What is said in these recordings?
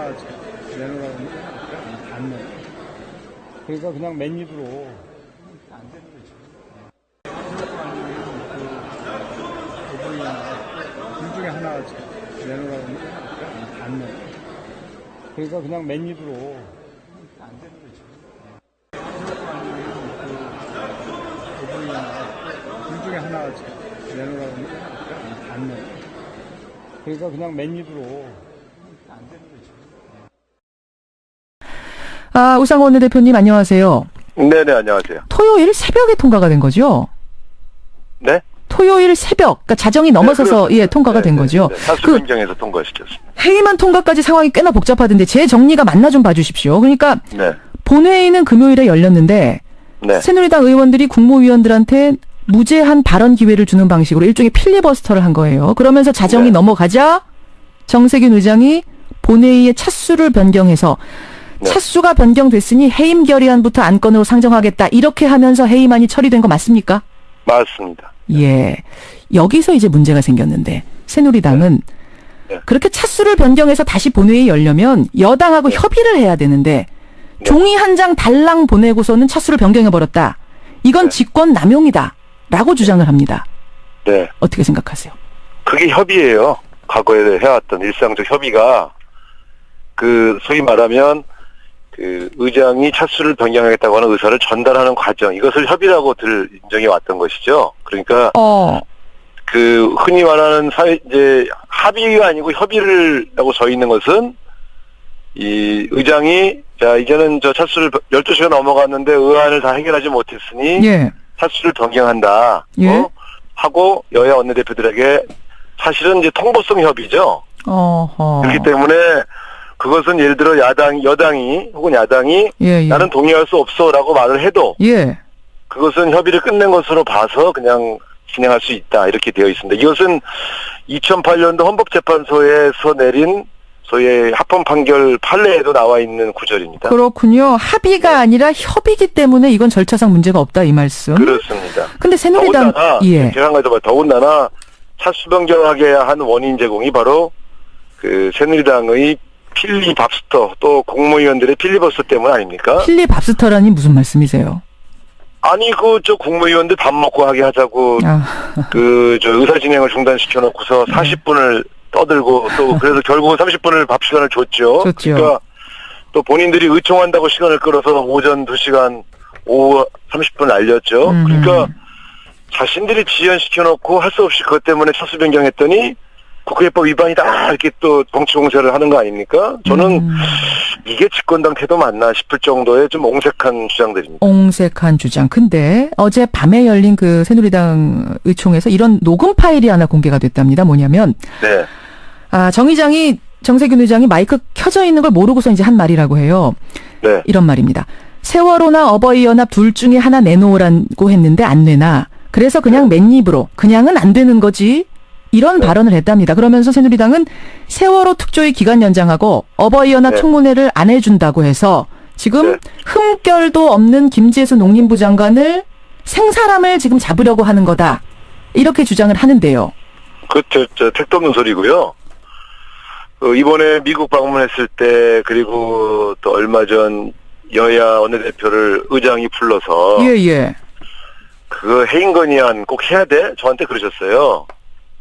내놓으라고 했는데 안 내. 그러니까 그냥 맨입으로 안 되는 거죠. 둘 중에 하나 내놓으라고 했는데 안 내. 그러니까 그냥 맨입으로 안 되는 거죠. 둘 중에 하나 내놓으라고 했는데 안 내. 그러니까 그냥 맨입으로 안 되는 거죠. 우상호 원내대표님 안녕하세요. 네네, 안녕하세요. 토요일 새벽에 통과가 된 거죠? 네? 토요일 새벽, 그러니까 자정이 넘어서서 통과가 된 거죠. 사수 변경해서 통과시켰습니다. 회의만 통과까지 상황이 꽤나 복잡하던데 제 정리가 맞나 좀 봐주십시오. 그러니까 네. 본회의는 금요일에 열렸는데 네. 새누리당 의원들이 국무위원들한테 무제한 발언 기회를 주는 방식으로 일종의 필리버스터를 한 거예요. 그러면서 자정이 네. 넘어가자 정세균 의장이 본회의의 차수를 변경해서 네. 차수가 변경됐으니 해임 결의안부터 안건으로 상정하겠다. 이렇게 하면서 해임안이 처리된 거 맞습니까? 맞습니다. 예. 여기서 이제 문제가 생겼는데 새누리당은 네. 그렇게 차수를 변경해서 다시 본회의에 열려면 여당하고 협의를 해야 되는데 네. 종이 한 장 달랑 보내고서는 차수를 변경해버렸다. 이건 네. 직권 남용이다. 라고 주장을 합니다. 네. 어떻게 생각하세요? 그게 협의예요. 과거에 해왔던 일상적 협의가 소위 말하면 의장이 차수를 변경하겠다고 하는 의사를 전달하는 과정, 이것을 협의라고들 인정해 왔던 것이죠. 그러니까 흔히 말하는 이제 합의가 아니고 협의라고 써 있는 것은 이 의장이 자 이제는 저 차수를 12시가 넘어갔는데 의안을 다 해결하지 못했으니 예. 차수를 변경한다. 예. 하고 여야 원내대표들에게 사실은 이제 통보성 협의죠. 어허. 그렇기 때문에 그것은 예를 들어 여당이 혹은 야당이 예. 나는 동의할 수 없어라고 말을 해도 예. 그것은 협의를 끝낸 것으로 봐서 그냥 진행할 수 있다 이렇게 되어 있습니다. 이것은 2008년도 헌법재판소에서 내린 소위 합헌 판결 판례에도 나와 있는 구절입니다. 그렇군요. 합의가 아니라 협의기 때문에 이건 절차상 문제가 없다 이 말씀. 그렇습니다. 근데 새누리당 제가 한 가지 더 더군다나 차수 변경하게 한 원인 제공이 바로 새누리당의 필리밥스터 또 국무위원들의 필리버스터 때문 아닙니까? 필리밥스터라니 무슨 말씀이세요? 아니 저 국무위원들 밥 먹고 하게 하자고 의사 진행을 중단시켜 놓고서 40분을 떠들고 또 그래서 결국은 30분을 밥 시간을 줬죠. 그러니까 또 본인들이 의총한다고 시간을 끌어서 오전 2시간 오후 30분 알렸죠. 그러니까 자신들이 지연시켜 놓고 할 수 없이 그것 때문에 차수 변경했더니 국회법 위반이다 이렇게 또 정치 공세를 하는 거 아닙니까? 저는 이게 집권당 태도 맞나 싶을 정도의 좀 옹색한 주장들입니다. 옹색한 주장. 근데 어제 밤에 열린 새누리당 의총에서 이런 녹음 파일이 하나 공개가 됐답니다. 뭐냐면 네. 정세균 의장이 마이크 켜져 있는 걸 모르고서 이제 한 말이라고 해요. 네. 이런 말입니다. 세월호나 어버이 연합 둘 중에 하나 내놓으라고 했는데 안 내나. 그래서 그냥 맨입으로 그냥은 안 되는 거지. 이런 발언을 했답니다. 그러면서 새누리당은 세월호 특조위 기간 연장하고 어버이 연합 청문회를 안 해준다고 해서 지금 흠결도 없는 김재수 농림부 장관을 생사람을 지금 잡으려고 하는 거다. 이렇게 주장을 하는데요. 택도 없는 소리고요. 이번에 미국 방문했을 때 그리고 또 얼마 전 여야 원내대표를 의장이 불러서 예. 그거 해임 건의안 꼭 해야 돼? 저한테 그러셨어요.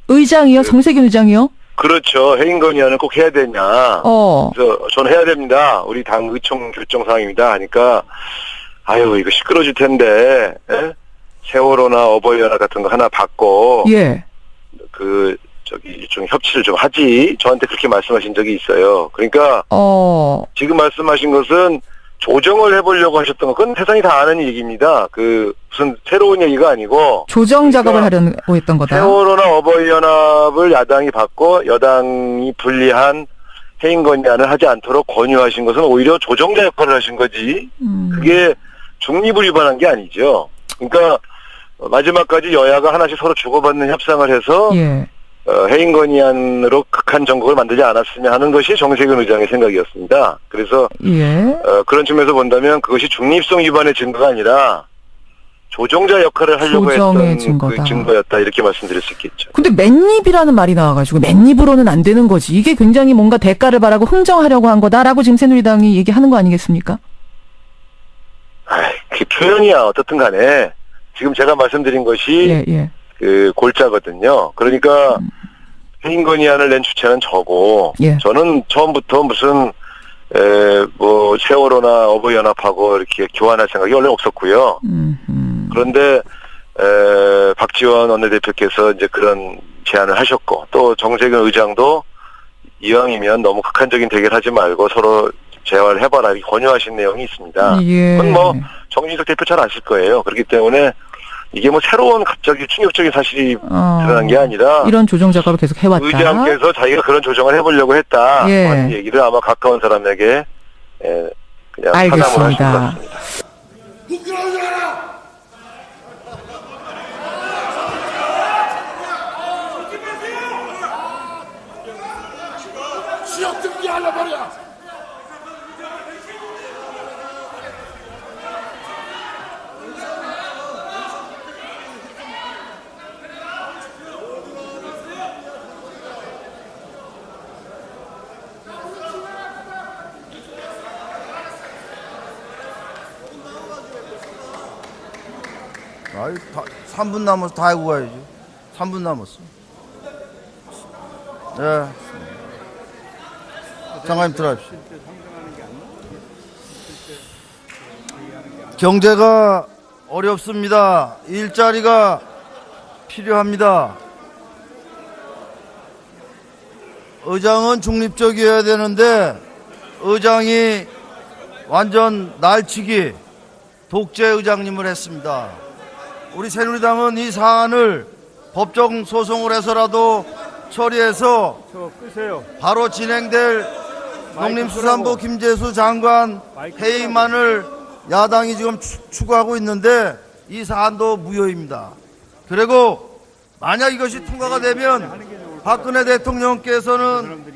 의장이요? 정세균 의장이요? 그렇죠. 해임 건의안을 꼭 해야 되냐. 그래서 저는 해야 됩니다. 우리 당 의총 결정 사항입니다. 하니까 아유 이거 시끄러질 텐데 세월호나 어버이연합 같은 거 하나 받고 좀 협치를 좀 하지. 저한테 그렇게 말씀하신 적이 있어요. 그러니까 지금 말씀하신 것은 조정을 해보려고 하셨던 건 그건 세상이 다 아는 얘기입니다. 무슨 새로운 얘기가 아니고 조정 작업을 하려고 했던 거다. 세월호나 어버이연합을 야당이 받고 여당이 불리한 해임 건의안을 하지 않도록 권유하신 것은 오히려 조정자 역할을 하신 거지. 그게 중립을 위반한 게 아니죠. 그러니까 마지막까지 여야가 하나씩 서로 주고받는 협상을 해서 해임 건의안으로 극한 정국을 만들지 않았으면 하는 것이 정세균 의장의 생각이었습니다. 그래서 그런 측면에서 본다면 그것이 중립성 위반의 증거가 아니라 조종자 역할을 하려고 조정의 했던 증거다. 그 증거였다 이렇게 말씀드릴 수 있겠죠. 근데 맨입이라는 말이 나와가지고 맨입으로는 안 되는 거지. 이게 굉장히 뭔가 대가를 바라고 흥정하려고 한 거다라고 지금 새누리당이 얘기하는 거 아니겠습니까? 그 표현이야 어떻든 간에 지금 제가 말씀드린 것이 그 골자거든요. 그러니까 해임 건의안을 낸 주체는 저고 저는 처음부터 무슨 뭐 세월호나 어버이연합하고 이렇게 교환할 생각이 원래 없었고요. 그런데 박지원 원내대표께서 이제 그런 제안을 하셨고 또 정세균 의장도 이왕이면 너무 극한적인 대결하지 말고 서로 재활 해봐라 이렇게 권유하신 내용이 있습니다. 그건 뭐 정진석 대표 잘 아실 거예요. 그렇기 때문에 이게 뭐 새로운 갑자기 충격적인 사실이 드러난 게 아니라 이런 조정 작업을 계속 해왔다. 의장께서 자기가 그런 조정을 해보려고 했다 하는 얘기를 아마 가까운 사람에게 그냥 사담을 하신 것 같습니다. 지역 등기하려 말이야. 아이, 3분 남았어. 다 하고 가야지. 3분 남았어. 네. 장관님 들어가십시오. 경제가 어렵습니다. 일자리가 필요합니다. 의장은 중립적이어야 되는데 의장이 완전 날치기 독재 의장님을 했습니다. 우리 새누리당은 이 사안을 법정 소송을 해서라도 처리해서 바로 진행될 농림수산부 김재수 장관 해임안을 야당이 지금 추구하고 있는데 이 사안도 무효입니다. 그리고 만약 이것이 통과가 되면 박근혜 대통령께서는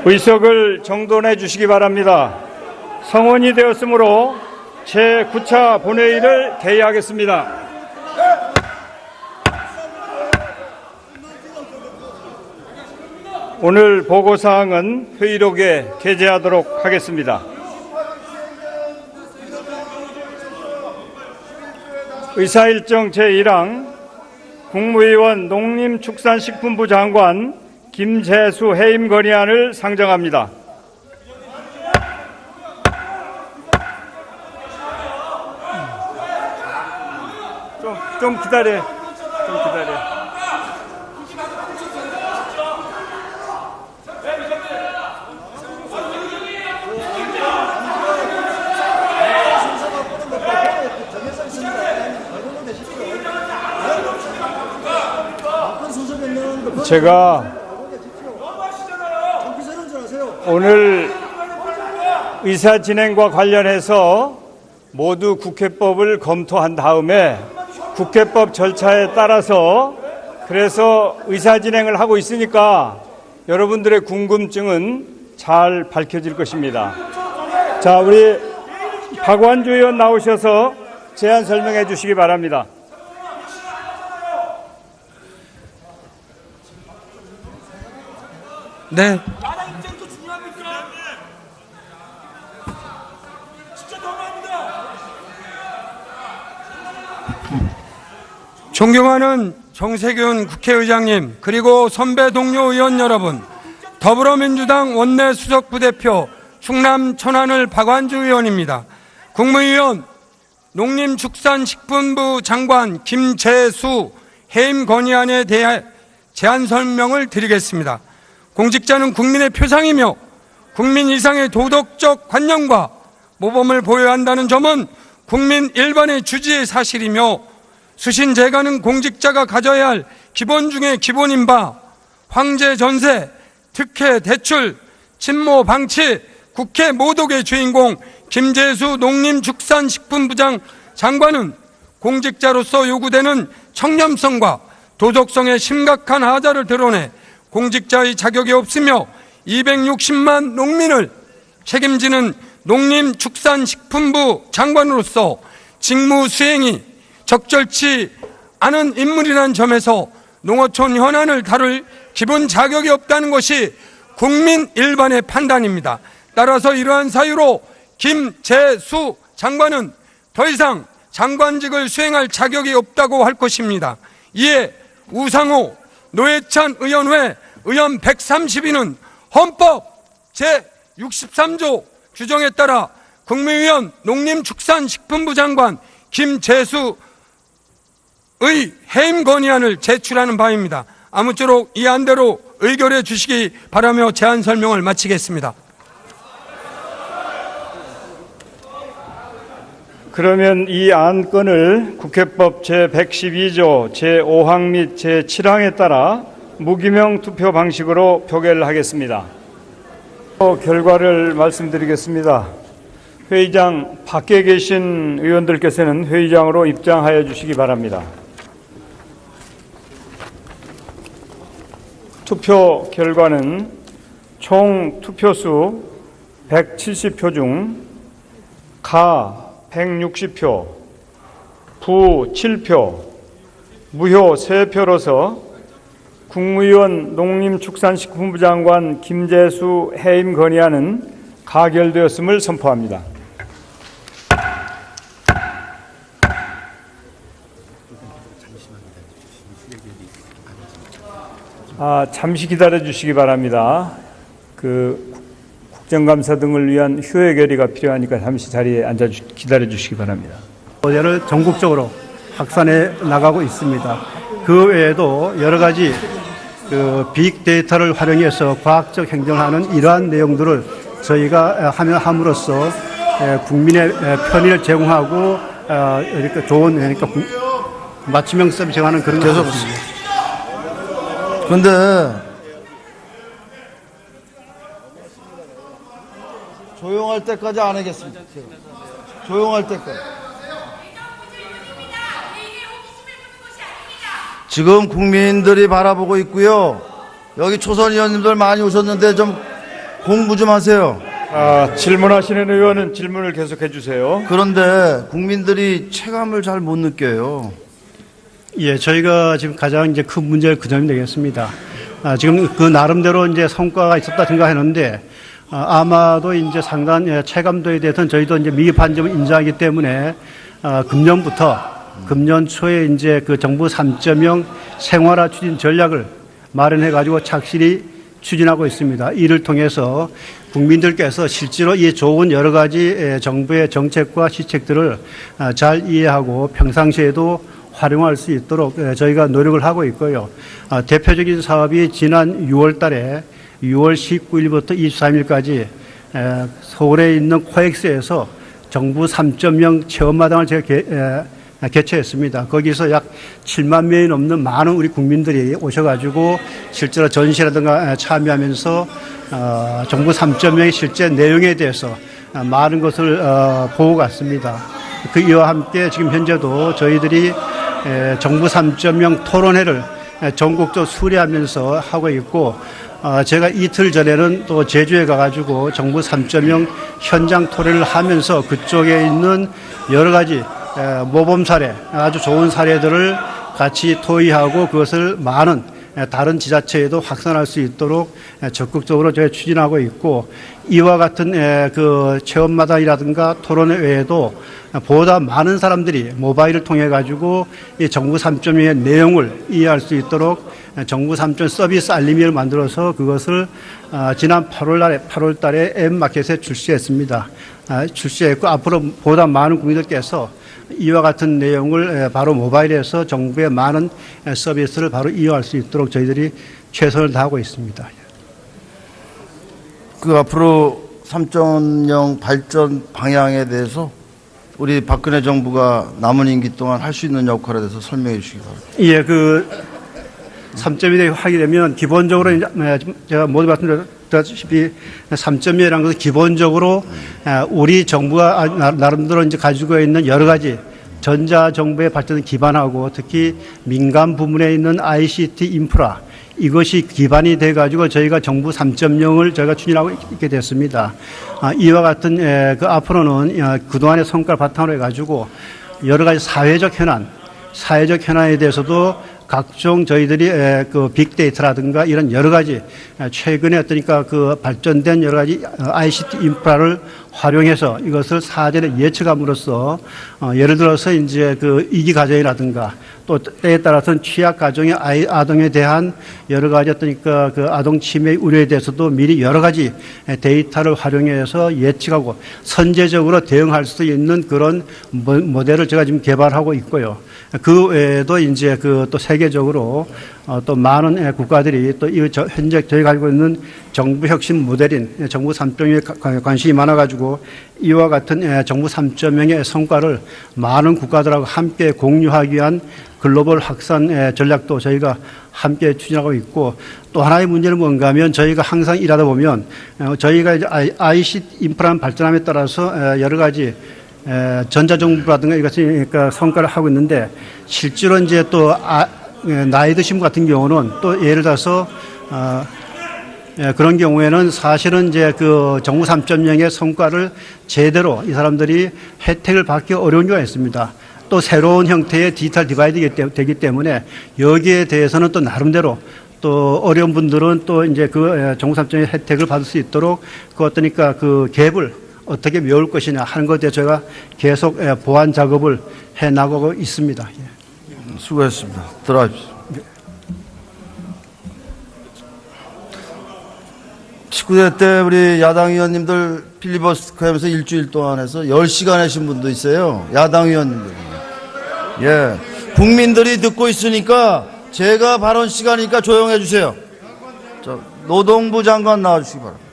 의석을 정돈해 주시기 바랍니다. 성원이 되었으므로 제9차 본회의를 개의하겠습니다. 오늘 보고사항은 회의록에 게재하도록 하겠습니다. 의사일정 제1항 국무위원 농림축산식품부 장관 김재수 해임 건의안을 상정합니다. 좀 기다려. 제가 오늘 의사 진행과 관련해서 모두 국회법을 검토한 다음에 국회법 절차에 따라서 그래서 의사 진행을 하고 있으니까 여러분들의 궁금증은 잘 밝혀질 것입니다. 자, 우리 박완주 의원 나오셔서 제안 설명해 주시기 바랍니다. 네. 존경하는 정세균 국회의장님, 그리고 선배 동료 의원 여러분, 더불어민주당 원내 수석부대표 충남 천안을 박완주 의원입니다. 국무위원 농림축산식품부 장관 김재수 해임 건의안에 대해 제안 설명을 드리겠습니다. 공직자는 국민의 표상이며 국민 이상의 도덕적 관념과 모범을 보여야 한다는 점은 국민 일반의 주지의 사실이며 수신제가는 공직자가 가져야 할 기본 중에 기본인 바 황제 전세, 특혜 대출, 친모 방치, 국회 모독의 주인공 김재수 농림축산식품부장 장관은 공직자로서 요구되는 청렴성과 도덕성의 심각한 하자를 드러내 공직자의 자격이 없으며 260만 농민을 책임지는 농림축산식품부 장관으로서 직무 수행이 적절치 않은 인물이라는 점에서 농어촌 현안을 다룰 기본 자격이 없다는 것이 국민 일반의 판단입니다. 따라서 이러한 사유로 김재수 장관은 더 이상 장관직을 수행할 자격이 없다고 할 것입니다. 이에 우상호 노회찬 의원 외 의원 130인은 헌법 제63조 규정에 따라 국무위원 농림축산식품부 장관 김재수의 해임 건의안을 제출하는 바입니다. 아무쪼록 이 안대로 의결해 주시기 바라며 제안 설명을 마치겠습니다. 그러면 이 안건을 국회법 제112조 제5항 및 제7항에 따라 무기명 투표 방식으로 표결을 하겠습니다. 결과를 말씀드리겠습니다. 회의장 밖에 계신 의원들께서는 회의장으로 입장하여 주시기 바랍니다. 투표 결과는 총 투표수 170표 중 가 160표, 부 7표, 무효 3표로서 국무위원 농림축산식품부 장관 김재수 해임 건의안은 가결되었음을 선포합니다. 잠시 기다려 주시기 바랍니다. 국정감사 등을 위한 휴회 결의가 필요하니까 잠시 자리에 기다려 주시기 바랍니다. 어제를 전국적으로 확산해 나가고 있습니다. 그 외에도 여러 가지 빅데이터를 활용해서 과학적 행정을 하는 이러한 내용들을 저희가 함으로써 국민의 편의를 제공하고 이렇게 좋은 맞춤형 서비스를 하는 그런 것입니다. 그런데 조용할 때까지 안 하겠습니다. 조용할 때까지. 지금 국민들이 바라보고 있고요. 여기 초선 의원님들 많이 오셨는데 좀 공부 좀 하세요. 질문하시는 의원은 질문을 계속해 주세요. 그런데 국민들이 체감을 잘 못 느껴요. 예, 저희가 지금 가장 이제 큰 문제가 그 점이 되겠습니다. 지금 그 나름대로 이제 성과가 있었다 생각하는데 아마도 이제 상당한 체감도에 대해서는 저희도 이제 미흡한 점을 인정하기 때문에 금년 초에 이제 그 정부 3.0 생활화 추진 전략을 마련해 가지고 착실히 추진하고 있습니다. 이를 통해서 국민들께서 실제로 이 좋은 여러 가지 정부의 정책과 시책들을 잘 이해하고 평상시에도 활용할 수 있도록 저희가 노력을 하고 있고요. 대표적인 사업이 지난 6월 19일부터 23일까지 서울에 있는 코엑스에서 정부 3.0 체험마당을 제가 개최했습니다. 거기서 약 7만 명이 넘는 많은 우리 국민들이 오셔가지고 실제로 전시라든가 참여하면서 정부 3.0의 실제 내용에 대해서 많은 것을 보고 갔습니다. 이와 함께 지금 현재도 저희들이 정부 3.0 토론회를 전국적으로 수리하면서 하고 있고 제가 이틀 전에는 또 제주에 가가지고 정부 3.0 현장 토론을 하면서 그쪽에 있는 여러 가지 모범 사례, 아주 좋은 사례들을 같이 토의하고 그것을 많은 다른 지자체에도 확산할 수 있도록 적극적으로 저희 추진하고 있고 이와 같은 그 체험마당이라든가 토론회 외에도 보다 많은 사람들이 모바일을 통해 가지고 이 정부 3.0의 내용을 이해할 수 있도록 정부 3.0 서비스 알림이를 만들어서 그것을 지난 8월 달에 앱마켓에 출시했습니다. 출시했고 앞으로 보다 많은 국민들께서 이와 같은 내용을 바로 모바일에서 정부의 많은 서비스를 바로 이용할 수 있도록 저희들이 최선을 다하고 있습니다. 그 앞으로 3.0 발전 방향에 대해서 우리 박근혜 정부가 남은 임기 동안 할 수 있는 역할에 대해서 설명해 주시기 바랍니다. 예, 그 3.1이 하게 되면 기본적으로 제가 모두 말씀드렸다시피 3.1이라는 것은 기본적으로 우리 정부가 나름대로 이제 가지고 있는 여러 가지 전자 정부의 발전을 기반하고 특히 민간 부문에 있는 ICT 인프라 이것이 기반이 돼가지고 저희가 정부 3.0을 저희가 추진하고 있게 됐습니다. 이와 같은 그 앞으로는 그동안의 성과를 바탕으로 해가지고 여러 가지 사회적 현안에 대해서도 각종 저희들이 그 빅데이터라든가 이런 여러 가지 최근에 어떠니까 그 발전된 여러 가지 ICT 인프라를 활용해서 이것을 사전에 예측함으로써 예를 들어서 이제 그 이기 가정이라든가 또 때에 따라서는 취약 가정의 아동에 대한 여러 가지 어떠니까 그 아동 침해 우려에 대해서도 미리 여러 가지 데이터를 활용해서 예측하고 선제적으로 대응할 수 있는 그런 모델을 제가 지금 개발하고 있고요. 그 외에도 이제 그 또 세계적으로 또 많은 국가들이 또 현재 저희가 가지고 있는 정부 혁신 모델인 정부 3.0에 관심이 많아가지고 이와 같은 정부 3.0의 성과를 많은 국가들하고 함께 공유하기 위한 글로벌 확산 전략도 저희가 함께 추진하고 있고 또 하나의 문제는 뭔가 하면 저희가 항상 일하다 보면 저희가 이제 ICT 인프라 발전함에 따라서 여러 가지 전자정부라든가 이것이 그러니까 성과를 하고 있는데 실제로 이제 또 나이 드신 분 같은 경우는 또 예를 들어서 그런 경우에는 사실은 이제 그 정부 3.0의 성과를 제대로 이 사람들이 혜택을 받기 어려운 경우가 있습니다. 또 새로운 형태의 디지털 디바이드가 되기 때문에 여기에 대해서는 또 나름대로 또 어려운 분들은 또 이제 그 정부 3.0의 혜택을 받을 수 있도록 그 어떠니까 그 갭을 어떻게 메울 것이냐 하는 것에 대해 제가 계속 보완 작업을 해 나가고 있습니다. 수고했습니다. 들어가십시오. 19대 때 우리 야당 의원님들 필리버스터하면서 일주일 동안 해서 10시간 하신 분도 있어요. 야당 의원님들. 예. 국민들이 듣고 있으니까 제가 발언 시간이니까 조용해 주세요. 노동부 장관 나와주시기 바랍니다.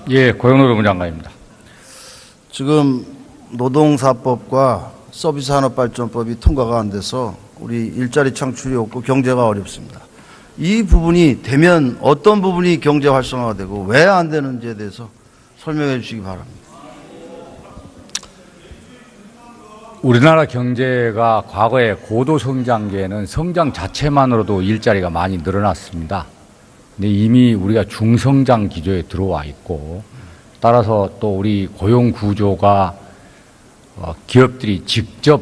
예, 고용노동부 장관입니다. 지금 노동사법과 서비스산업발전법이 통과가 안 돼서 우리 일자리 창출이 없고 경제가 어렵습니다. 이 부분이 되면 어떤 부분이 경제 활성화가 되고 왜 안 되는지에 대해서 설명해 주시기 바랍니다. 우리나라 경제가 과거에 고도 성장기에는 성장 자체만으로도 일자리가 많이 늘어났습니다. 근데 이미 우리가 중성장 기조에 들어와 있고 따라서 또 우리 고용 구조가 기업들이 직접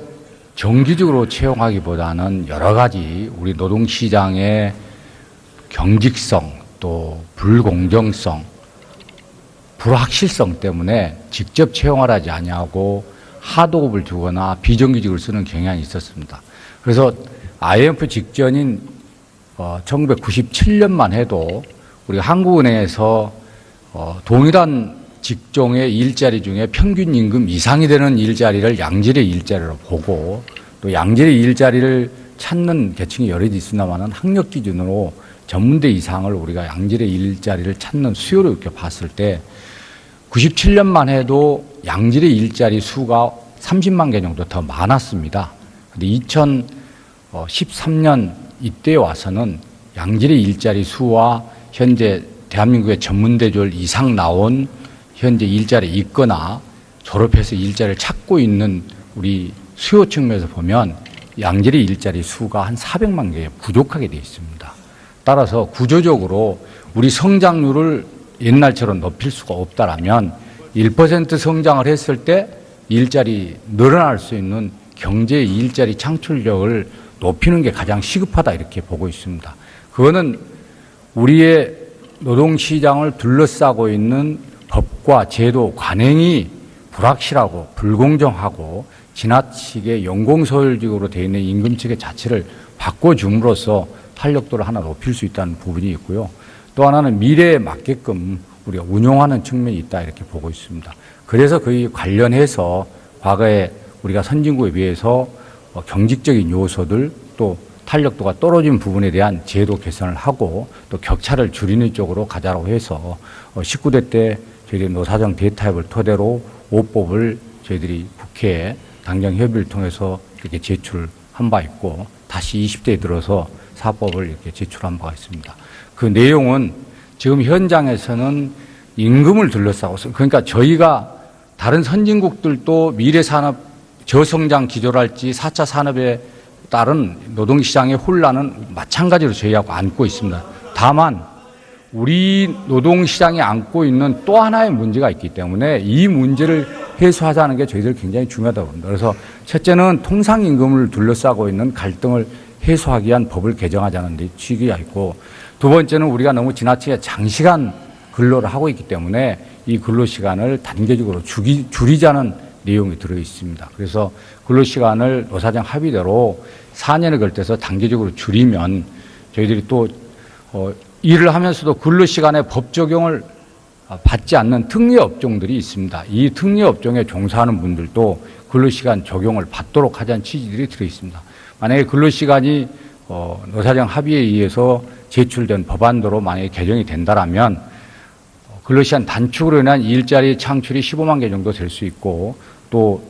정기적으로 채용하기보다는 여러 가지 우리 노동시장의 경직성 또 불공정성, 불확실성 때문에 직접 채용을 하지 아니하고 하도급을 주거나 비정규직을 쓰는 경향이 있었습니다. 그래서 IMF 직전인 1997년만 해도 우리 한국은행에서 동일한 직종의 일자리 중에 평균 임금 이상이 되는 일자리를 양질의 일자리로 보고 또 양질의 일자리를 찾는 계층이 여럿이 있습니다만 학력 기준으로 전문대 이상을 우리가 양질의 일자리를 찾는 수요를 이렇게 봤을 때 97년만 해도 양질의 일자리 수가 30만 개 정도 더 많았습니다. 그런데 2013년 이때에 와서는 양질의 일자리 수와 현재 대한민국의 전문대졸 이상 나온 현재 일자리에 있거나 졸업해서 일자리를 찾고 있는 우리 수요 측면에서 보면 양질의 일자리 수가 한 400만 개에 부족하게 되어 있습니다. 따라서 구조적으로 우리 성장률을 옛날처럼 높일 수가 없다라면 1% 성장을 했을 때 일자리 늘어날 수 있는 경제의 일자리 창출력을 높이는 게 가장 시급하다 이렇게 보고 있습니다. 그거는 우리의 노동시장을 둘러싸고 있는 법과 제도 관행이 불확실하고 불공정하고 지나치게 연공서열직으로 되어 있는 임금체계 자체를 바꿔줌으로써 탄력도를 하나 높일 수 있다는 부분이 있고요. 또 하나는 미래에 맞게끔 우리가 운용하는 측면이 있다 이렇게 보고 있습니다. 그래서 거의 관련해서 과거에 우리가 선진국에 비해서 경직적인 요소들 또 탄력도가 떨어진 부분에 대한 제도 개선을 하고 또 격차를 줄이는 쪽으로 가자고 해서 19대 때 저희들이 노사정 대타협을 토대로 5법을 저희들이 국회에 당정 협의를 통해서 이렇게 제출한 바 있고 다시 20대에 들어서 사법을 이렇게 제출한 바가 있습니다. 그 내용은 지금 현장에서는 임금을 둘러싸고 그러니까 저희가 다른 선진국들도 미래산업 저성장 기조랄지 4차 산업에 따른 노동시장의 혼란은 마찬가지로 저희하고 안고 있습니다. 다만 우리 노동시장이 안고 있는 또 하나의 문제가 있기 때문에 이 문제를 해소하자는 게 저희들 굉장히 중요하다고 봅니다. 그래서 첫째는 통상임금을 둘러싸고 있는 갈등을 해소하기 위한 법을 개정하자는 데 취지가 있고, 두 번째는 우리가 너무 지나치게 장시간 근로를 하고 있기 때문에 이 근로시간을 단계적으로 줄이자는 내용이 들어 있습니다. 그래서 근로시간을 노사정 합의대로 4년에 걸쳐서 단계적으로 줄이면 저희들이 또 일을 하면서도 근로시간에 법 적용을 받지 않는 특례 업종들이 있습니다. 이 특례 업종에 종사하는 분들도 근로시간 적용을 받도록 하자는 취지들이 들어 있습니다. 만약에 근로시간이 노사정 합의에 의해서 제출된 법안대로 만약에 개정이 된다라면 근로시간 단축으로 인한 일자리 창출이 15만 개 정도 될 수 있고, 또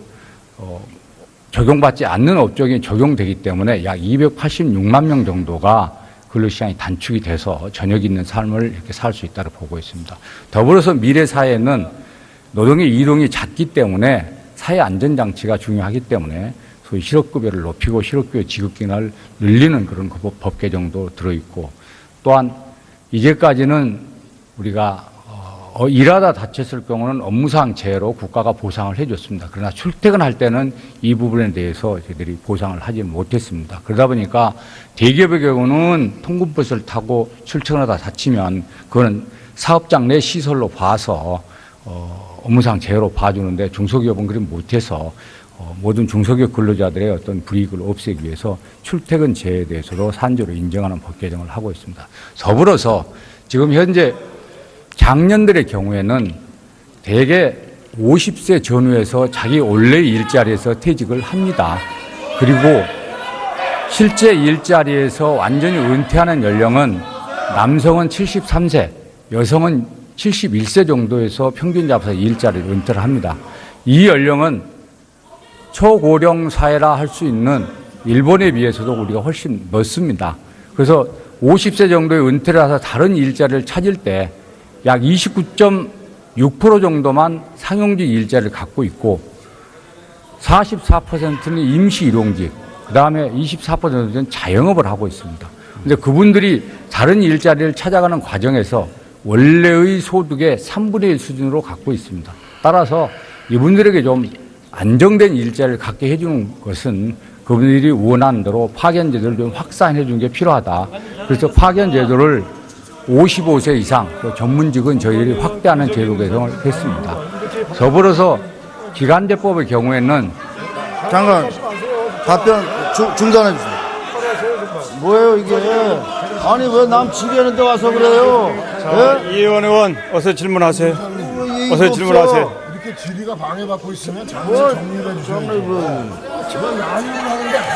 적용받지 않는 업종이 적용되기 때문에 약 286만 명 정도가 근로시간이 단축이 돼서 저녁 있는 삶을 이렇게 살 수 있다고 보고 있습니다. 더불어서 미래 사회는 노동의 이동이 잦기 때문에 사회 안전장치가 중요하기 때문에 소위 실업급여를 높이고 실업급여 지급기간을 늘리는 그런 법 개정도 들어있고, 또한 이제까지는 우리가 일하다 다쳤을 경우는 업무상 재해로 국가가 보상을 해줬습니다. 그러나 출퇴근할 때는 이 부분에 대해서 저희들이 보상을 하지 못했습니다. 그러다 보니까 대기업의 경우는 통근버스를 타고 출퇴근하다 다치면 그거는 사업장 내 시설로 봐서 업무상 재해로 봐주는데, 중소기업은 그렇게 못해서 모든 중소기업 근로자들의 어떤 불이익을 없애기 위해서 출퇴근 재해에 대해서도 산재로 인정하는 법 개정을 하고 있습니다. 더불어서 지금 현재 장년들의 경우에는 대개 50세 전후에서 자기 원래 일자리에서 퇴직을 합니다. 그리고 실제 일자리에서 완전히 은퇴하는 연령은 남성은 73세, 여성은 71세 정도에서 평균 잡아서 일자리를 은퇴를 합니다. 이 연령은 초고령 사회라 할 수 있는 일본에 비해서도 우리가 훨씬 넓습니다. 그래서 50세 정도의 은퇴를 해서 다른 일자리를 찾을 때 약 29.6% 정도만 상용직 일자리를 갖고 있고 44%는 임시 일용직, 그 다음에 24%는 자영업을 하고 있습니다. 그런데 그분들이 다른 일자리를 찾아가는 과정에서 원래의 소득의 3분의 1 수준으로 갖고 있습니다. 따라서 이분들에게 좀 안정된 일자리를 갖게 해주는 것은 그분들이 원하는 대로 파견제도를 좀 확산해 주는 게 필요하다. 그래서 파견제도를 55세 이상 전문직은 저희들이 확대하는 제도 개정을 했습니다. 더불어서 기간제법의 경우에는 잠깐 답변 중단해 주세요. 뭐예요 이게? 아니 왜 남 지배하는 데 와서 그래요? 자, 예? 이의원 의원 어서 질문하세요. 어서 질문하세요. 이렇게 질의가 방해받고 있으면 잠시 정리해 주세요.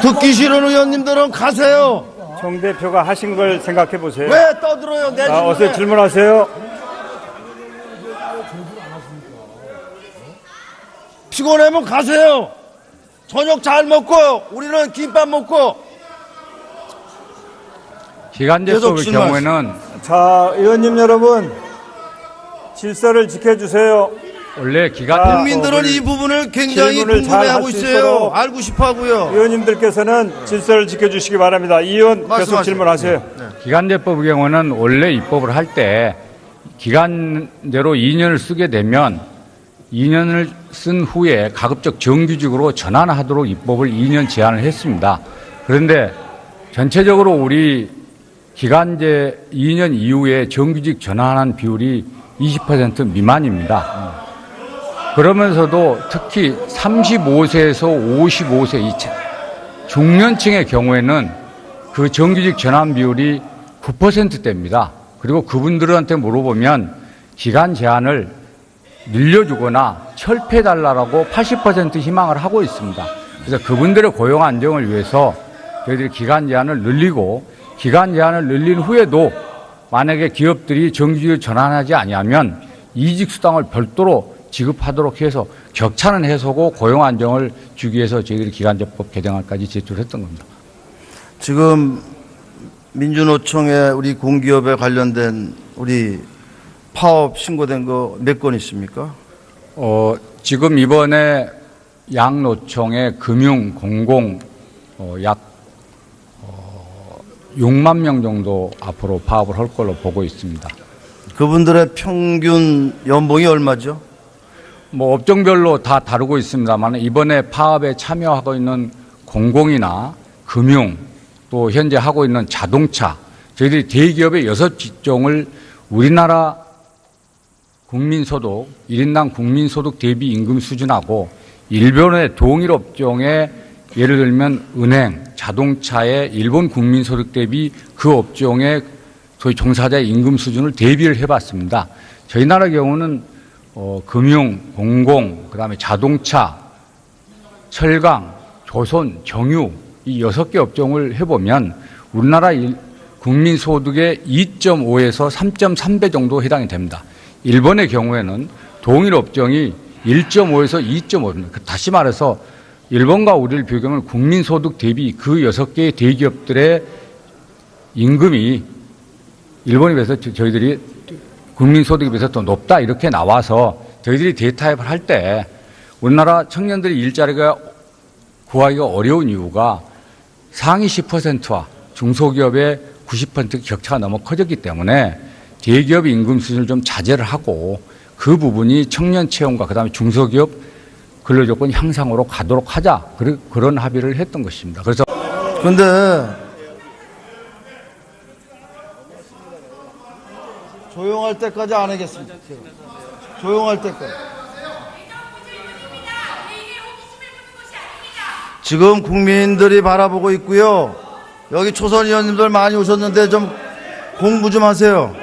듣기 싫은 의원님들은 가세요. 정 대표가 하신 걸 생각해 보세요. 왜 떠들어요? 내 자, 어서 질문하세요. 피곤하면 가세요. 저녁 잘 먹고 우리는 김밥 먹고. 기간제법의 경우에는 자, 의원님 여러분 질서를 지켜주세요. 원래 기간 국민들은 이 부분을 굉장히 궁금해하고 있어요. 알고 싶어하고요. 의원님들께서는 질서를 지켜주시기 바랍니다. 이 의원 계속 질문하세요. 네. 기간제법의 경우는 원래 입법을 할 때 기간제로 2년을 쓰게 되면 2년을 쓴 후에 가급적 정규직으로 전환하도록 입법을 2년 제한을 했습니다. 그런데 전체적으로 우리 기간제 2년 이후에 정규직 전환한 비율이 20% 미만입니다. 그러면서도 특히 35세에서 55세 이 중년층의 경우에는 그 정규직 전환 비율이 9%대입니다. 그리고 그분들한테 물어보면 기간 제한을 늘려주거나 철폐해달라고 80% 희망을 하고 있습니다. 그래서 그분들의 고용 안정을 위해서 저희들이 기간 제한을 늘리고, 기간 제한을 늘린 후에도 만약에 기업들이 정규직을 전환하지 아니하면 이직 수당을 별도로 지급하도록 해서 격차는 해소고 고용 안정을 주기 위해서 저희들이 기간제법 개정안까지 제출했던 겁니다. 지금 민주노총에 우리 공기업에 관련된 우리 파업 신고된 거 몇 건 있습니까? 지금 이번에 양노총의 금융 공공 약 6만 명 정도 앞으로 파업을 할 걸로 보고 있습니다. 그분들의 평균 연봉이 얼마죠? 뭐 업종별로 다 다르고 있습니다만 이번에 파업에 참여하고 있는 공공이나 금융 또 현재 하고 있는 자동차 저희들이 대기업의 6직종을 우리나라 국민소득 1인당 국민소득 대비 임금 수준하고 일본의 동일 업종의 예를 들면 은행, 자동차의 일본 국민소득 대비 그 업종의 소위 종사자의 임금 수준을 대비를 해봤습니다. 저희 나라 경우는 금융, 공공, 그다음에 자동차, 철강, 조선, 정유 이 6개 업종을 해보면 우리나라 국민소득의 2.5에서 3.3배 정도 해당이 됩니다. 일본의 경우에는 동일 업종이 1.5에서 2.5입니다. 다시 말해서 일본과 우리를 비교하면 국민소득 대비 그 6개의 대기업들의 임금이 일본에 비해서 저희들이 국민소득에 비해서 더 높다 이렇게 나와서 저희들이 데이터입을 할 때 우리나라 청년들이 일자리가 구하기가 어려운 이유가 상위 10%와 중소기업의 90% 격차가 너무 커졌기 때문에 대기업의 임금 수준을 좀 자제를 하고 그 부분이 청년 채용과 그다음에 중소기업 근로조건 향상으로 가도록 하자 그런 합의를 했던 것입니다. 그래서 근데 조용할 때까지 안 하겠습니다. 조용할 때까지. 지금 국민들이 바라보고 있고요. 여기 초선 의원님들 많이 오셨는데 좀 공부 좀 하세요.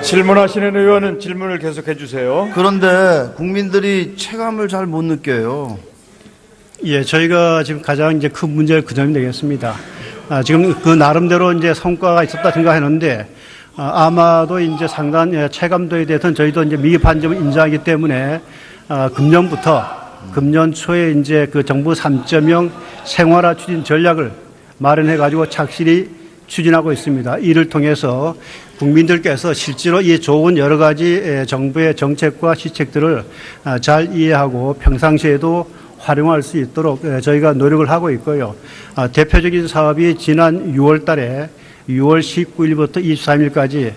질문하시는 의원은 질문을 계속해 주세요. 그런데 국민들이 체감을 잘 못 느껴요. 예, 저희가 지금 가장 이제 큰 문제가 그 점이 되겠습니다. 지금 그 나름대로 이제 성과가 있었다 생각하는데 아마도 이제 상당한 체감도에 대해서는 저희도 이제 미흡한 점을 인정하기 때문에 금년 초에 이제 그 정부 3.0 생활화 추진 전략을 마련해 가지고 착실히 추진하고 있습니다. 이를 통해서 국민들께서 실제로 이 좋은 여러 가지 정부의 정책과 시책들을 잘 이해하고 평상시에도 활용할 수 있도록 저희가 노력을 하고 있고요. 대표적인 사업이 지난 6월 19일부터 23일까지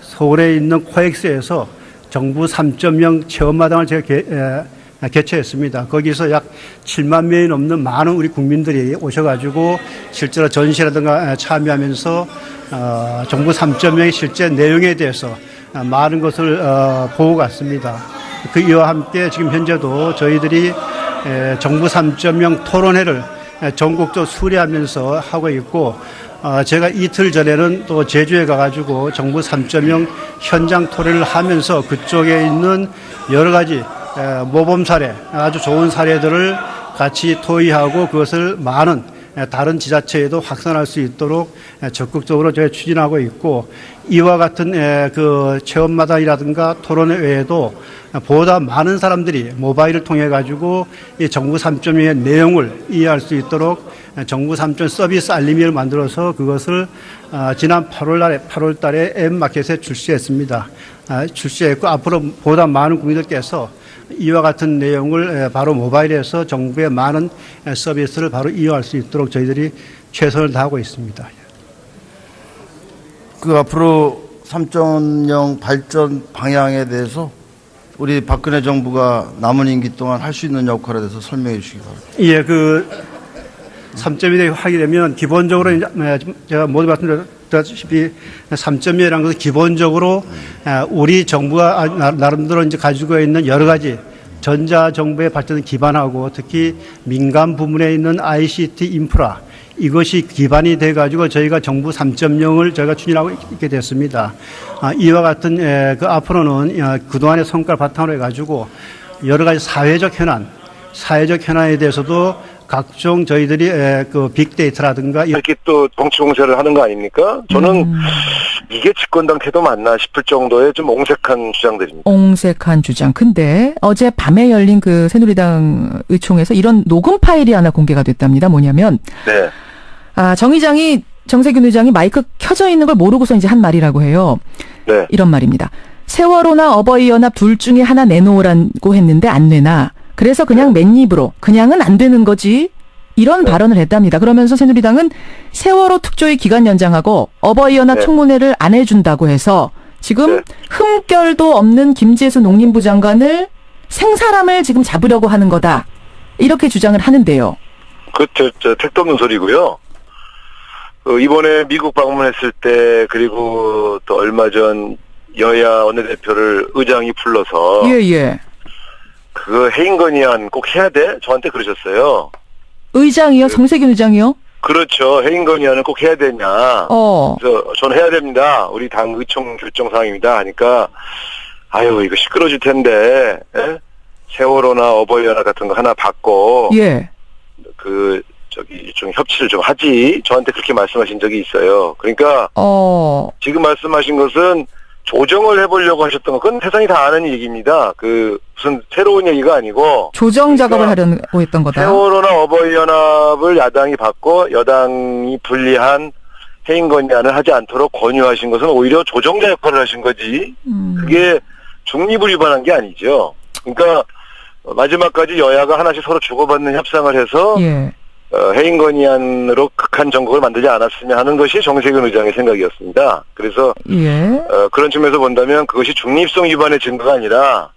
서울에 있는 코엑스에서 정부 3.0 체험마당을 제가 개최했습니다. 거기서 약 7만 명이 넘는 많은 우리 국민들이 오셔가지고 실제로 전시라든가 참여하면서 정부 3.0의 실제 내용에 대해서 많은 것을 보고 갔습니다. 그 이와 함께 지금 현재도 저희들이 정부 3.0 토론회를 전국적으로 수리하면서 하고 있고 제가 이틀 전에는 또 제주에 가가지고 정부 3.0 현장 토론을 하면서 그쪽에 있는 여러 가지 모범 사례, 아주 좋은 사례들을 같이 토의하고 그것을 많은 다른 지자체에도 확산할 수 있도록 적극적으로 저희 추진하고 있고 이와 같은 그 체험마당이라든가 토론회 외에도 보다 많은 사람들이 모바일을 통해 가지고 이 정부 3.0의 내용을 이해할 수 있도록 정부 3.0 서비스 알림이를 만들어서 그것을 지난 8월 달에 앱마켓에 출시했습니다. 출시했고 앞으로 보다 많은 국민들께서 이와 같은 내용을 바로 모바일에서 정부의 많은 서비스를 바로 이용할 수 있도록 저희들이 최선을 다하고 있습니다. 그 앞으로 3.0 발전 방향에 대해서 우리 박근혜 정부가 남은 임기 동안 할 수 있는 역할에 대해서 설명해 주시기 바랍니다. 예, 그 3.1에 하게 되면 기본적으로 제가 모두 말씀드렸다시피 3.1이라는 것은 기본적으로 우리 정부가 나름대로 이제 가지고 있는 여러 가지 전자 정부의 발전을 기반하고 특히 민간 부문에 있는 ICT 인프라 이것이 기반이 돼 가지고 저희가 정부 3.0을 저희가 추진하고 있게 됐습니다. 이와 같은 그 앞으로는 그동안의 성과를 바탕으로 해 가지고 여러 가지 사회적 현안에 대해서도 각종 저희들이 그 빅데이터라든가 이렇게 또 정치 공세를 하는 거 아닙니까? 저는 이게 집권당 태도 맞나 싶을 정도의 좀 옹색한 주장들입니다. 옹색한 주장. 근데 어제 밤에 열린 그 새누리당 의총에서 이런 녹음 파일이 하나 공개가 됐답니다. 뭐냐면 네. 정 의장이 정세균 의장이 마이크 켜져 있는 걸 모르고서 이제 한 말이라고 해요. 네. 이런 말입니다. 세월호나 어버이연합 둘 중에 하나 내놓으라고 했는데 안 내나. 그래서 그냥 맨입으로 그냥은 안 되는 거지. 이런 발언을 했답니다. 그러면서 새누리당은 세월호 특조위 기간 연장하고 어버이연합 청문회를 안 해준다고 해서 지금 흠결도 없는 김재수 농림부 장관을 생사람을 지금 잡으려고 하는 거다. 이렇게 주장을 하는데요. 택도 없는 소리고요. 이번에 미국 방문했을 때 그리고 또 얼마 전 여야 원내대표를 의장이 불러서 예. 그 해임 건의안 꼭 해야 돼? 저한테 그러셨어요. 의장이요? 정세균 의장이요? 그렇죠. 해임 건의안을 꼭 해야 되냐. 그래서 저는 해야 됩니다. 우리 당 의총 결정 사항입니다. 하니까 아유 이거 시끄러질 텐데 세월호나 어버이연합 같은 거 하나 받고 좀 협치를 좀 하지. 저한테 그렇게 말씀하신 적이 있어요. 그러니까 지금 말씀하신 것은 조정을 해보려고 하셨던 건 그건 세상이 다 아는 얘기입니다. 무슨 새로운 얘기가 아니고 조정 작업을 하려고 했던 거다. 세월호나 어버이연합을 야당이 받고 여당이 불리한 해임 건의안을 하지 않도록 권유하신 것은 오히려 조정자 역할을 하신 거지. 그게 중립을 위반한 게 아니죠. 그러니까 마지막까지 여야가 하나씩 서로 주고받는 협상을 해서 해임 건의안으로 극한 정국을 만들지 않았으면 하는 것이 정세균 의장의 생각이었습니다. 그래서 그런 측면에서 본다면 그것이 중립성 위반의 증거가 아니라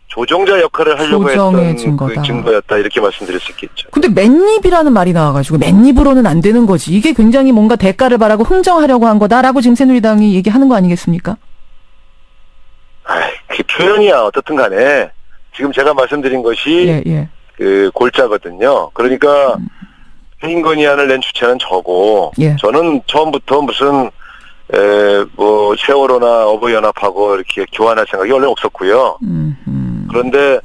조정자 역할을 하려고 했던 그 증거였다 이렇게 말씀드릴 수 있겠죠. 근데 맨입이라는 말이 나와가지고 맨입으로는 안 되는 거지. 이게 굉장히 뭔가 대가를 바라고 흥정하려고 한 거다라고 지금 새누리당이 얘기하는 거 아니겠습니까? 그 표현이야 어떻든 간에 지금 제가 말씀드린 것이 그 골자거든요. 그러니까 해임 건의안을 낸 주체는 저고 저는 처음부터 무슨 세월호나 어버이연합하고 이렇게 교환할 생각이 원래 없었고요. 그런데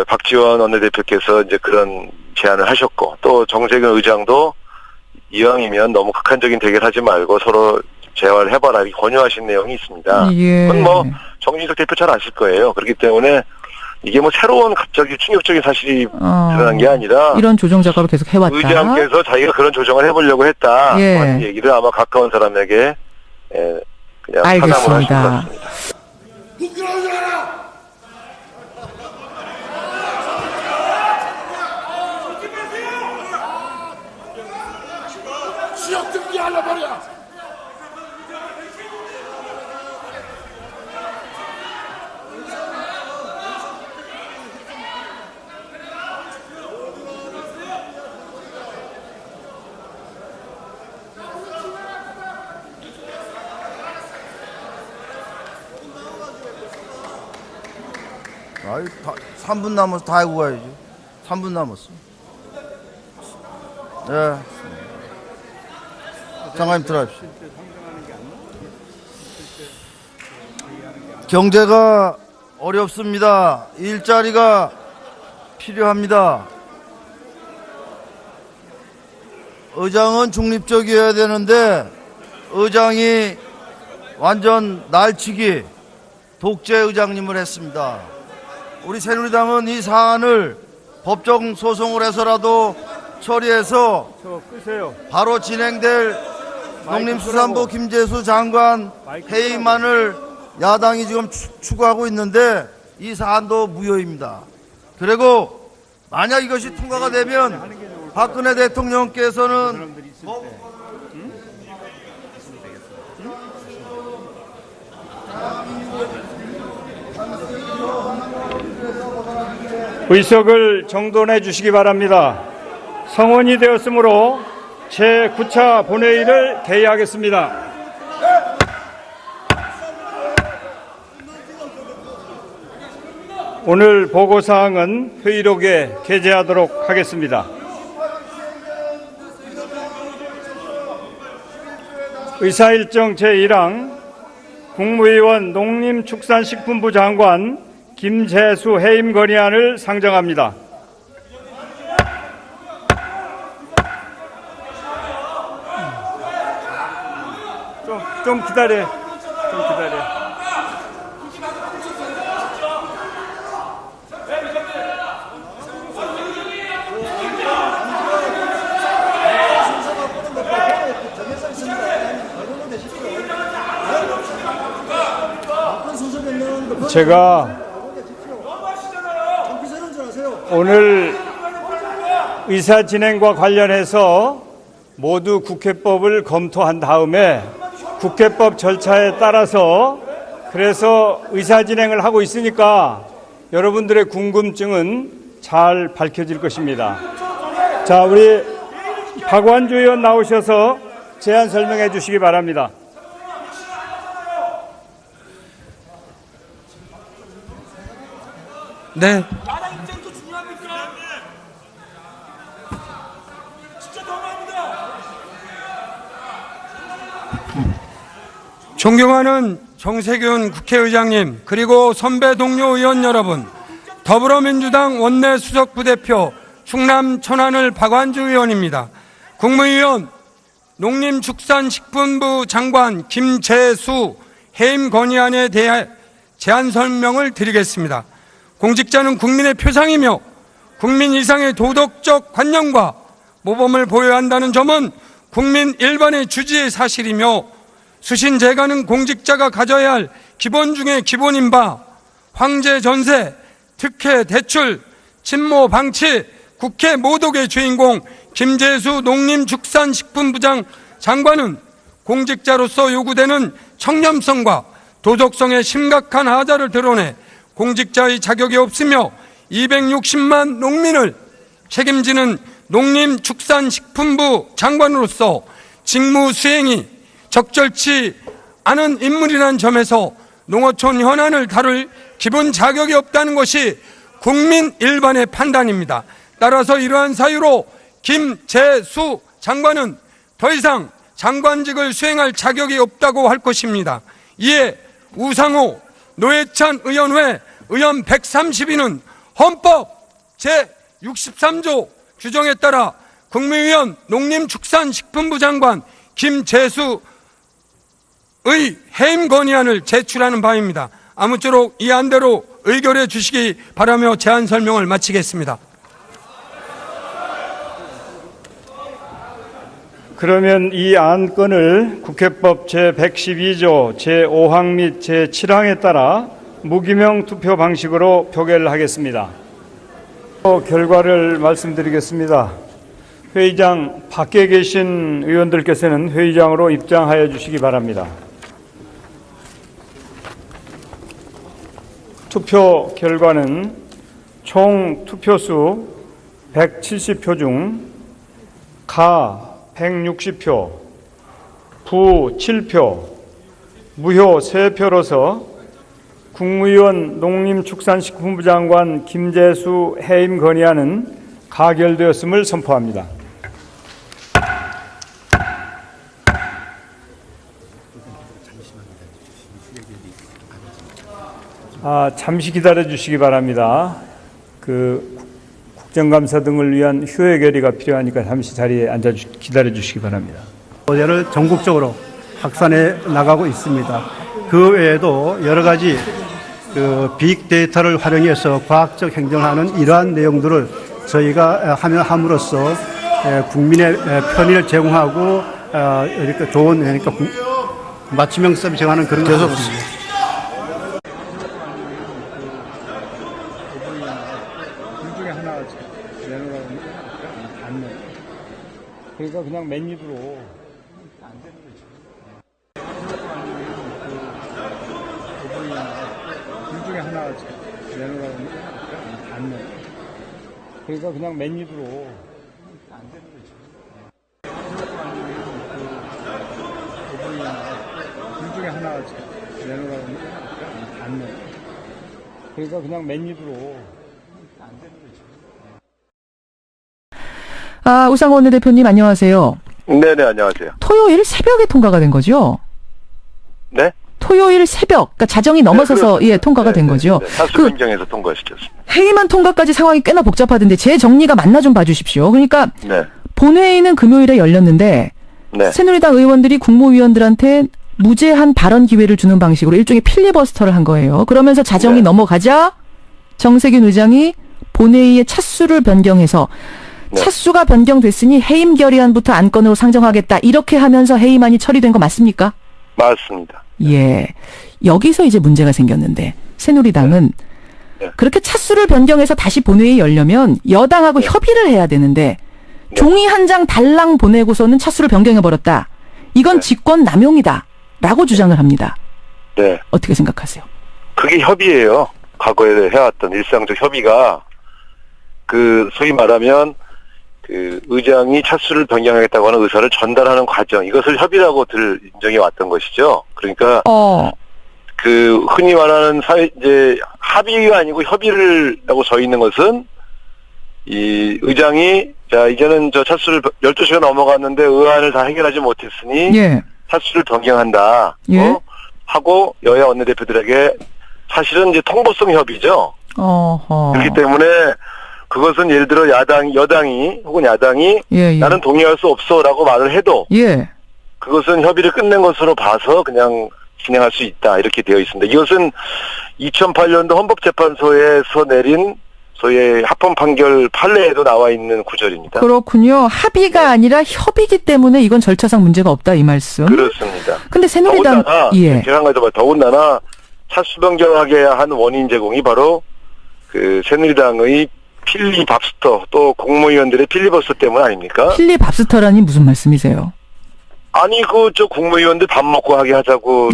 박지원 원내대표께서 이제 그런 제안을 하셨고 또 정세균 의장도 이왕이면 너무 극한적인 대결하지 말고 서로 재활을 해봐라 이렇게 권유하신 내용이 있습니다. 그건 뭐 정진석 대표 잘 아실 거예요. 그렇기 때문에 이게 뭐 새로운 갑자기 충격적인 사실이 드러난 게 아니라 이런 조정 작업을 계속 해왔다. 의장께서 자기가 그런 조정을 해보려고 했다 하는 얘기를 아마 가까운 사람에게 그냥 사담을 하신 것 같습니다. 부끄러워져라! 수역 등기 알아버려! 아유, 3분 남았어. 다 하고 가야지. 3분 남았어. 장관님 들어가십시오. 경제가 어렵습니다. 일자리가 필요합니다. 의장은 중립적이어야 되는데 의장이 완전 날치기 독재 의장님을 했습니다. 우리 새누리당은 이 사안을 법정 소송을 해서라도 처리해서 바로 진행될 농림수산부 김재수 장관 해임안을 야당이 지금 추구하고 있는데 이 사안도 무효입니다. 그리고 만약 이것이 통과가 되면 박근혜 대통령께서는 의석을 정돈해 주시기 바랍니다. 성원이 되었으므로 제9차 본회의를 개의하겠습니다. 오늘 보고사항은 회의록에 게재하도록 하겠습니다. 의사일정 제1항 국무위원 농림축산식품부 장관 김재수 해임 건의안을 상정합니다. 좀 기다려. 제가 오늘 의사 진행과 관련해서 모두 국회법을 검토한 다음에 국회법 절차에 따라서 그래서 의사 진행을 하고 있으니까 여러분들의 궁금증은 잘 밝혀질 것입니다. 자, 우리 박완주 의원 나오셔서 제안 설명해 주시기 바랍니다. 네. 존경하는 정세균 국회의장님, 그리고 선배 동료 의원 여러분, 더불어민주당 원내 수석부대표 충남 천안을 박완주 의원입니다. 국무위원 농림축산식품부 장관 김재수 해임 건의안에 대해 제안 설명을 드리겠습니다. 공직자는 국민의 표상이며 국민 이상의 도덕적 관념과 모범을 보여야 한다는 점은 국민 일반의 주지의 사실이며 수신제가는 공직자가 가져야 할 기본 중의 기본인 바 황제 전세, 특혜 대출, 친모 방치, 국회 모독의 주인공 김재수 농림축산식품부장 장관은 공직자로서 요구되는 청렴성과 도덕성의 심각한 하자를 드러내 공직자의 자격이 없으며 260만 농민을 책임지는 농림축산식품부 장관으로서 직무 수행이 적절치 않은 인물이라는 점에서 농어촌 현안을 다룰 기본 자격이 없다는 것이 국민 일반의 판단입니다. 따라서 이러한 사유로 김재수 장관은 더 이상 장관직을 수행할 자격이 없다고 할 것입니다. 이에 우상호 노회찬 의원 의원 130인은 헌법 제63조 규정에 따라 국무위원 농림축산식품부 장관 김재수의 해임 건의안을 제출하는 바입니다. 아무쪼록 이 안대로 의결해 주시기 바라며 제안 설명을 마치겠습니다. 그러면 이 안건을 국회법 제112조 제5항 및 제7항에 따라 무기명 투표 방식으로 표결을 하겠습니다. 결과를 말씀드리겠습니다. 회의장 밖에 계신 의원들께서는 회의장으로 입장하여 주시기 바랍니다. 투표 결과는 총 투표수 170표 중 가 160표, 부 7표, 무효 3표로서 국무위원 농림축산식품부 장관 김재수 해임 건의안은 가결되었음을 선포합니다. 잠시 기다려 주시기 바랍니다. 국정감사 등을 위한 휴회 결의가 필요하니까 잠시 자리에 앉아 기다려 주시기 바랍니다. 어제를 전국적으로 확산해 나가고 있습니다. 그 외에도 여러 가지 빅데이터를 활용해서 과학적 행정하는 이러한 내용들을 저희가 함으로써 국민의 편의를 제공하고 이렇게 좋은 맞춤형 서비스 제공하는 그런 것입니다. 그러니까 그냥 맨입으로 안 되는 거죠. 둘 중에 하나 내놓으라고 하면 안 내. 그러니까 그냥 맨입으로 안 되는 거죠. 둘 중에 하나 내놓으라고 하면 안 내. 그러니까 그냥 맨입으로 안 되는 거죠. 우상호 원내대표님 안녕하세요. 네네, 안녕하세요. 토요일 새벽에 통과가 된 거죠? 네? 토요일 새벽, 그러니까 자정이 넘어서서 통과가 된 거죠. 다수 변경해서 통과시켰습니다. 회의만 통과까지 상황이 꽤나 복잡하던데 제 정리가 맞나 좀 봐주십시오. 그러니까 본회의는 금요일에 열렸는데 새누리당 의원들이 국무위원들한테 무제한 발언 기회를 주는 방식으로 일종의 필리버스터를 한 거예요. 그러면서 자정이 넘어가자 정세균 의장이 본회의의 차수를 변경해서 차수가 변경됐으니 해임 결의안부터 안건으로 상정하겠다. 이렇게 하면서 해임안이 처리된 거 맞습니까? 맞습니다. 예. 여기서 이제 문제가 생겼는데 새누리당은 네. 그렇게 차수를 변경해서 다시 본회의 열려면 여당하고 협의를 해야 되는데 종이 한 장 달랑 보내고서는 차수를 변경해버렸다. 이건 직권 남용이다라고 주장을 합니다. 네. 어떻게 생각하세요? 그게 협의예요. 과거에 해왔던 일상적 협의가 소위 말하면 의장이 차수를 변경하겠다고 하는 의사를 전달하는 과정, 이것을 협의라고 인정해 왔던 것이죠. 그러니까 흔히 말하는 이제 합의가 아니고 협의라고 써 있는 것은 이 의장이 자 이제는 저 차수를 12시가 넘어갔는데 의안을 다 해결하지 못했으니 예. 차수를 변경한다. 예. 하고 여야 원내대표들에게 사실은 이제 통보성 협의죠. 어허. 그렇기 때문에 그것은 예를 들어 여당이 혹은 야당이 예. 나는 동의할 수 없어라고 말을 해도 예. 그것은 협의를 끝낸 것으로 봐서 그냥 진행할 수 있다 이렇게 되어 있습니다. 이것은 2008년도 헌법재판소에서 내린 소위 합헌 판결 판례에도 나와 있는 구절입니다. 그렇군요. 합의가 아니라 협의이기 때문에 이건 절차상 문제가 없다 이 말씀. 그렇습니다. 근데 새누리당 더군다나 차수 변경하게 한 원인 제공이 바로 새누리당의 필리밥스터 또 국무위원들의 필리버스터 때문 아닙니까? 필리밥스터라니 무슨 말씀이세요? 아니 국무위원들 밥 먹고 하게 하자고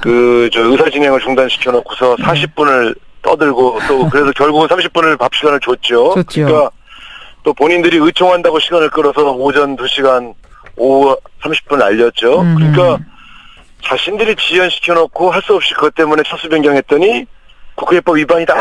의사 진행을 중단시켜 놓고서 40분을 떠들고 또 그래서 결국은 30분을 밥 시간을 줬죠. 그러니까 또 본인들이 의총한다고 시간을 끌어서 오전 2시간 오후 30분 알렸죠. 그러니까 자신들이 지연시켜 놓고 할 수 없이 그것 때문에 차수 변경했더니 국회법 위반이다.